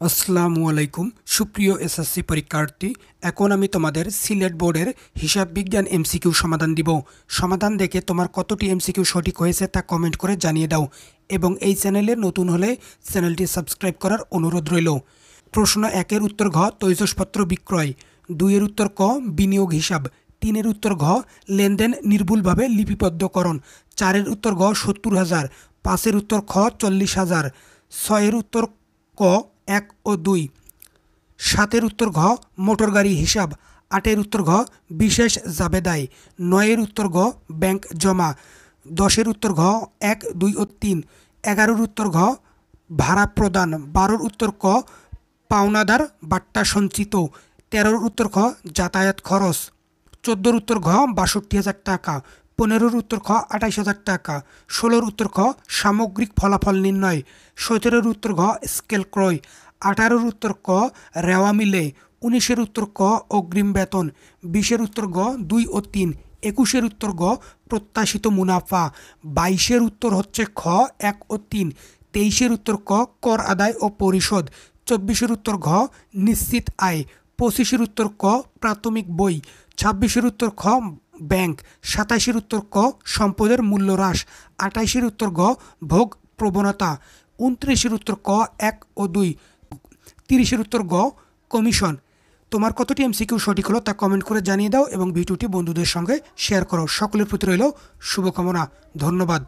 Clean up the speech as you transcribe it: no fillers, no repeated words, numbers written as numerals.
আসসালামু আলাইকুম সুপ্রিয় এসএসসি পরীক্ষার্থী। এখন আমি তোমাদের সিলেট বোর্ডের হিসাব বিজ্ঞান এমসিকিউ সমাধান দিব। সমাধান দেখে তোমার কতটি এমসিকিউ সঠিক হয়েছে তা কমেন্ট করে জানিয়ে দাও এবং এই চ্যানেলে নতুন হলে চ্যানেলটি সাবস্ক্রাইব করার অনুরোধ রইল। প্রশ্ন 1-এর উত্তর ঘ তৈজসপত্র বিক্রয়, 2-এর উত্তর ক বিনিয়োগ হিসাব, 3-এর উত্তর ঘ লেনদেন নির্ভুলভাবে লিপিবদ্ধকরণ, 4-এর উত্তর ঘ 70,000, 5-এর উত্তর খ 40,000, 6-এর উত্তর ক 1 ও 2, 7-এর উত্তর ঘ মোটরগাড়ি হিসাব, 8-এর উত্তর ঘ বিশেষ জাবেদায়, 9-এর উত্তর ঘ ব্যাংক জমা, 10-এর উত্তর ঘ 1, 2 ও 3, 11-এর উত্তর ঘ ভাড়া প্রদান, 12-এর উত্তর ক পাওনাদার বাট্টা সঞ্চিত, 13-এর উত্তর খ যাতায়াত খরচ, 14-এর উত্তর ঘ 62,000 টাকা, 15-এর উত্তর খ 28,000 টাকা, 16-এর উত্তর খ সামগ্রিক ফলাফল নির্ণয়, 17-এর উত্তর ঘ স্কেল ক্রয়, 18-এর উত্তর ক রেওয়া মিলে, 19-এর উত্তর ক অগ্রিম বেতন, 20-এর উত্তর গ 2 ও 3, 21-এর উত্তর গ প্রত্যাশিত মুনাফা, 22-এর উত্তর হচ্ছে খ 1 ও 3, 23-এর উত্তর ক কর আদায় ও পরিশোধ, 24-এর উত্তর ঘ নিশ্চিত আয়, 25-এর উত্তর ক প্রাথমিক বই, 26-এর উত্তর খ ব্যাংক, 27-এর উত্তর ক সম্পদের মূল্য হ্রাস, 28-এর উত্তর গ ভোগ প্রবণতা, 29-এর উত্তর ক 1 ও 2, 30-এর উত্তর গ কমিশন। তোমার কতটি এমসিকিউ সঠিক হলো তা কমেন্ট করে জানিয়ে দাও এবং ভিডিওটি বন্ধুদের সঙ্গে শেয়ার করো। সকলের প্রতি রইল শুভকামনা। ধন্যবাদ।